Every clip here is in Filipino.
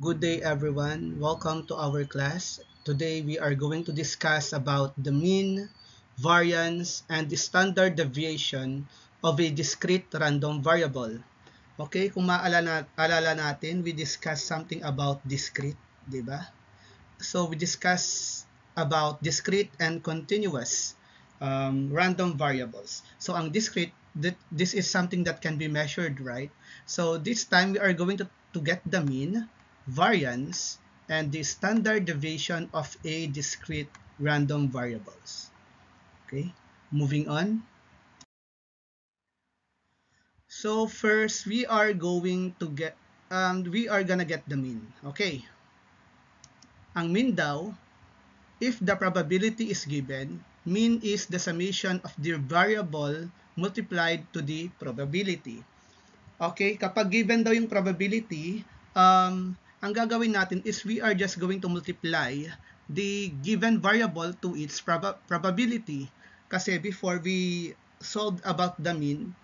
Good day everyone. Welcome to our class. Today we are going to discuss about the mean, variance, and the standard deviation of a discrete random variable. Okay, kung maalala natin, we discussed something about discrete, di ba? So we discussed about discrete and continuous random variables. So ang discrete, this is something that can be measured, right? So this time we are going to get the mean, variance, and the standard deviation of a discrete random variables. Okay, moving on. So first, we are gonna get the mean. Okay, ang mean daw, if the probability is given, mean is the summation of the variable multiplied to the probability. Okay, kapag given daw yung probability, ang gagawin natin is we are just going to multiply the given variable to its probability. Kasi before we solved about the mean,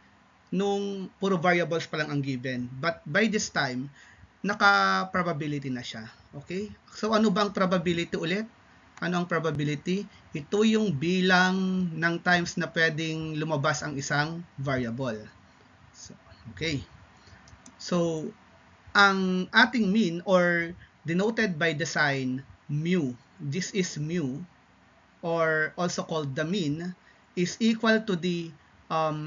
nung puro variables pa lang ang given. But by this time, naka-probability na siya. Okay? So ano bang probability ulit? Ano ang probability? Ito yung bilang ng times na pwedeng lumabas ang isang variable. So, okay. So, ang ating mean or denoted by the sign mu, this is mu, or also called the mean, is equal to the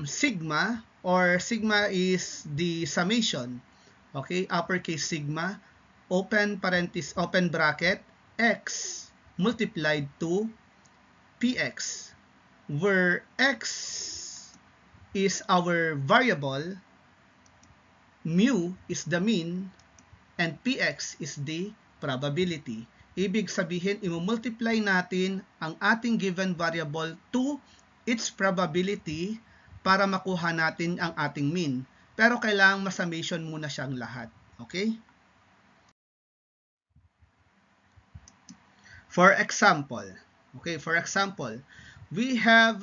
sigma, or sigma is the summation. Okay, uppercase sigma, open parenthesis, open bracket, x multiplied to px, where x is our variable, mu is the mean, and px is the probability. Ibig sabihin, i-multiply natin ang ating given variable to its probability para makuha natin ang ating mean. Pero kailangang ma-summation muna siyang lahat. Okay? For example, we have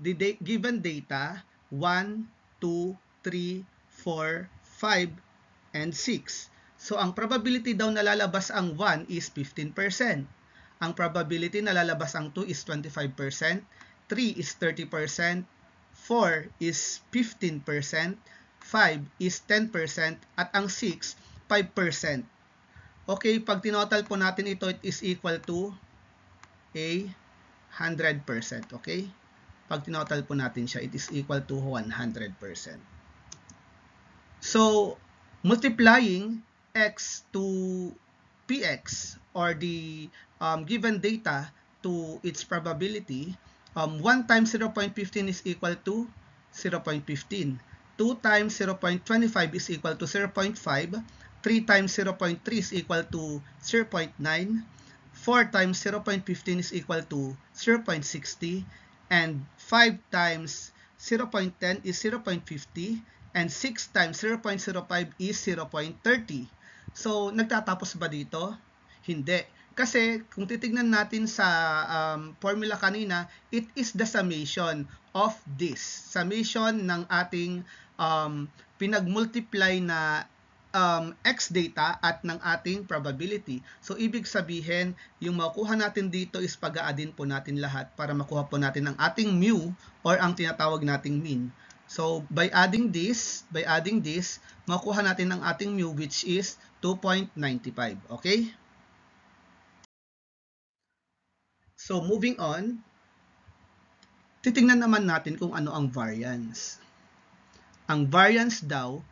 the given data 1, 2, 3, 4, 5, and 6. So, ang probability daw na lalabas ang 1 is 15%. Ang probability na lalabas ang 2 is 25%, 3 is 30%, 4 is 15%, 5 is 10%, at ang 6, 5%. Okay, pag tinotal po natin ito, it is equal to a 100%. Okay? Pag tinotal po natin siya, it is equal to 100%. So, multiplying x to px, or the given data to its probability, 1 times 0.15 is equal to 0.15. 2 times 0.25 is equal to 0.5. 3 times 0.3 is equal to 0.9. 4 times 0.15 is equal to 0.60. And 5 times 0.10 is 0.50. And 6 times 0.05 is 0.30. So, nagtatapos ba dito? Hindi. Kasi, kung titignan natin sa formula kanina, it is the summation of this. Summation ng ating pinag-multiply na x data at ng ating probability. So, ibig sabihin, yung makuha natin dito is pag-aadin po natin lahat para makuha po natin ang ating mu or ang tinatawag nating mean. So, by adding this, makuha natin ang ating mu, which is 2.95. Okay? So, moving on, titingnan naman natin kung ano ang variance. Ang variance daw,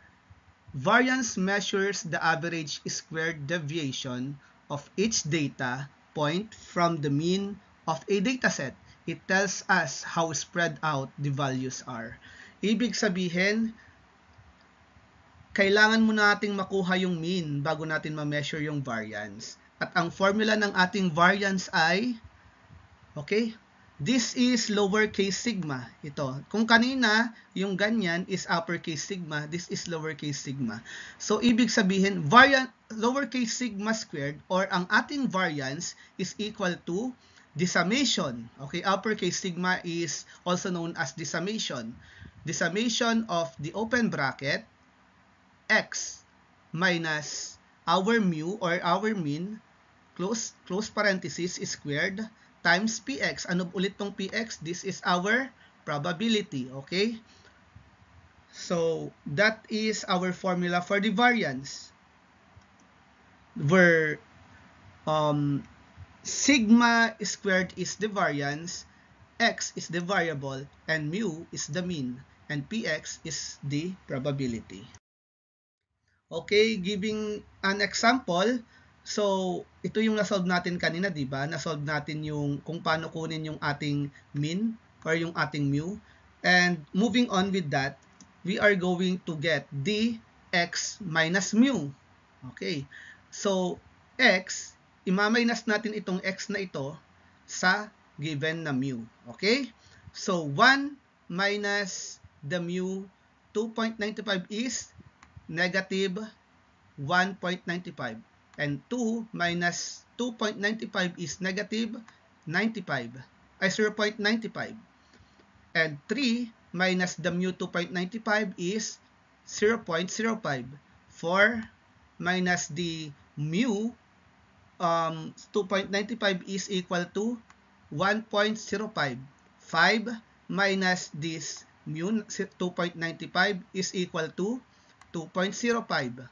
variance measures the average squared deviation of each data point from the mean of a dataset. It tells us how spread out the values are. Ibig sabihin, kailangan muna nating makuha yung mean bago natin ma-measure yung variance. At ang formula ng ating variance ay, okay, this is lowercase sigma. Ito. Kung kanina, yung ganyan is uppercase sigma, this is lowercase sigma. So, ibig sabihin, lowercase sigma squared, or ang ating variance is equal to the summation. Okay, uppercase sigma is also known as the summation. The summation of the open bracket, x minus our mu or our mean, close parenthesis, squared, times px. Ano ulit tong px? This is our probability, okay? So, that is our formula for the variance, where sigma squared is the variance, x is the variable, and mu is the mean, and px is the probability. Okay, giving an example, so ito yung nasolve natin kanina, di ba? Nasolve natin yung kung paano kunin yung ating mean or yung ating mu. And moving on with that, we are going to get dx minus mu. Okay, so x, imaminus natin itong x na ito sa given na mu. Okay, so 1 minus the mu 2.95 is negative 1.95, and 2 minus 2.95 is negative 95, 0.95, and 3 minus the mu 2.95 is 0.05. 4 minus the mu 2.95 is equal to 1.05. 5 minus this mu 2.95 is equal to 2.05.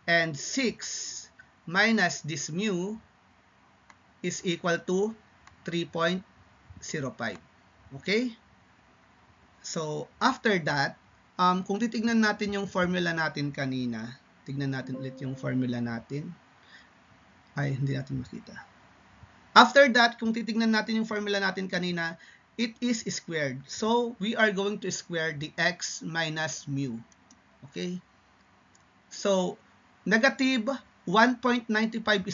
And 6 minus this mu is equal to 3.05. Okay? So, after that, kung titignan natin yung formula natin kanina, tignan natin ulit yung formula natin. Ay, hindi natin makita. After that, kung titignan natin yung formula natin kanina, it is squared. So, we are going to square the x minus mu. Okay? So, negative 1.95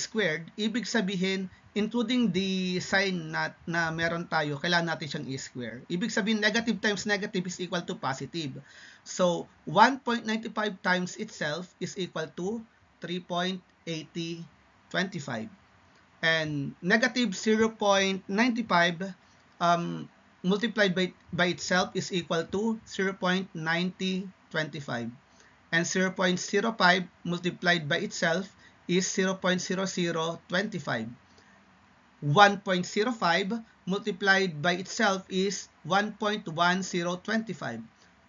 squared, ibig sabihin, including the sign na meron tayo, kailangan natin siyang i-square. Ibig sabihin, negative times negative is equal to positive. So, 1.95 times itself is equal to 3.8025. And negative 0.95 multiplied by itself is equal to 0.9025. And 0.05 multiplied by itself is 0.0025. 1.05 multiplied by itself is 1.1025.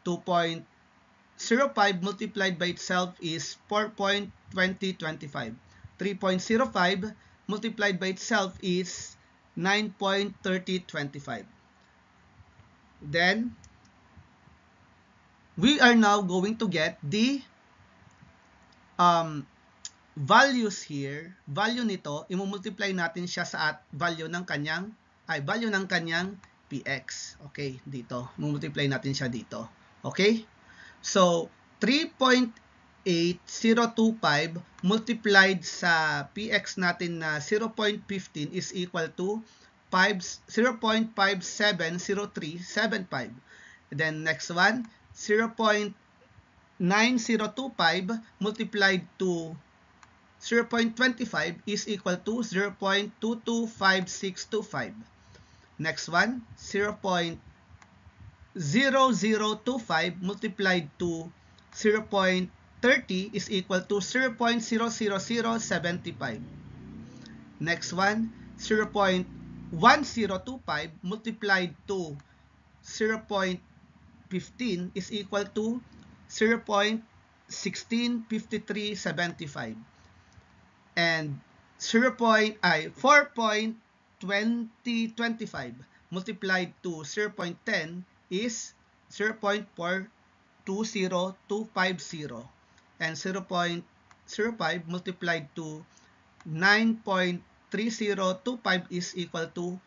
2.05 multiplied by itself is 4.2025. 3.05 multiplied by itself is 9.3025. Then, we are now going to get the values here. Value nito, i-multiply natin siya sa value ng kanyang px. Okay, dito. I-multiply natin siya dito. Okay? So, 3.8025 multiplied sa px natin na 0.15 is equal to 0.570375. Then, next one, 0.9025 multiplied to 0.25 is equal to 0.225625. Next one, 0.0025 multiplied to 0.30 is equal to 0.00075. Next one, 0.1025 multiplied to 0.15 is equal to 0.165375. And 4.2025 multiplied to 0.10 is 0.420250. And 0.05 multiplied to 9.3025 is equal to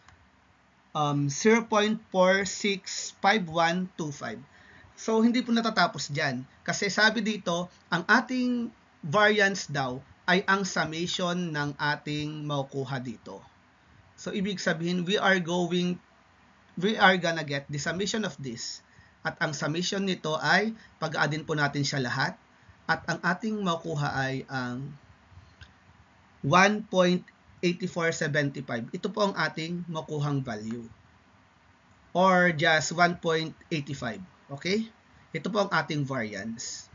0.465125. So, hindi po natatapos dyan. Kasi sabi dito, ang ating variance daw ay ang summation ng ating makukuha dito. So, ibig sabihin, we are gonna get the summation of this. At ang summation nito ay, pag-addin po natin siya lahat. At ang ating makukuha ay ang 1.8475. Ito po ang ating makuhang value. Or just 1.85. Okay? Ito po ang ating variance.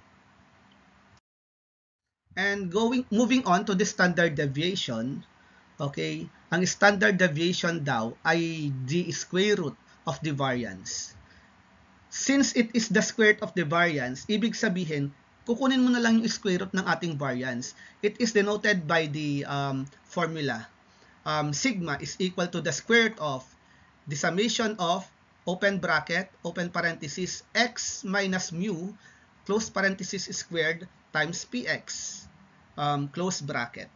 And moving on to the standard deviation, okay, ang standard deviation daw ay the square root of the variance. Since it is the square root of the variance, ibig sabihin, kukunin mo na lang yung square root ng ating variance. It is denoted by the formula. Sigma is equal to the square root of the summation of open bracket, open parenthesis, x minus mu, close parenthesis squared times px, close bracket.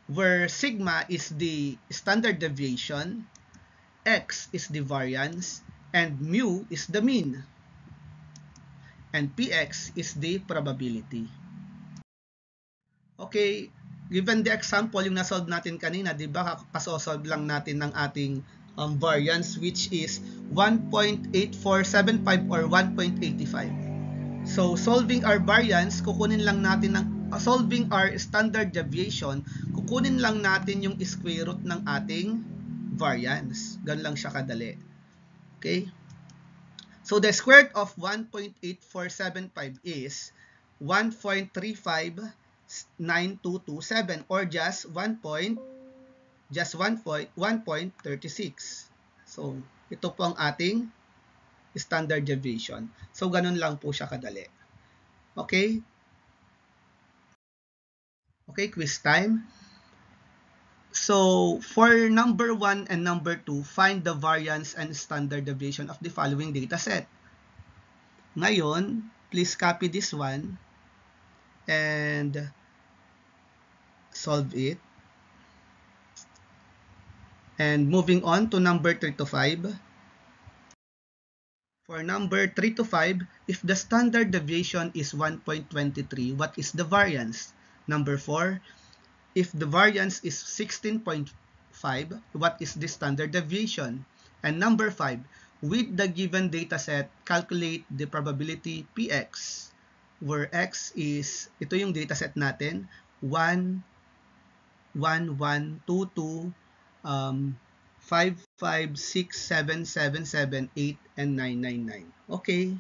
Where sigma is the standard deviation, x is the variance, and mu is the mean, and px is the probability. Okay, given the example yung nasolve natin kanina, di ba, kasosolve lang natin ng ating variance, which is 1.8475 or 1.85. So, solving our variance, kukunin lang natin solving our standard deviation, kukunin lang natin yung square root ng ating variance. Ganun lang siya kadali. Okay? So, the square root of 1.8475 is 1.359227 or just 1.36. So, ito po ang ating standard deviation. So, ganun lang po siya kadali. Okay? Okay, quiz time. So, for number 1 and number 2, find the variance and standard deviation of the following data set. Ngayon, please copy this one and solve it. And moving on to number 3 to 5. For number 3 to 5, if the standard deviation is 1.23, what is the variance? Number 4, if the variance is 16.5, what is the standard deviation? And number 5, with the given dataset, calculate the probability Px, where x is, ito yung dataset natin, 1, 1, 1, 2, 2, 5, 5, 6, 7, 7, 7, 8, and 9, 9, 9. Okay.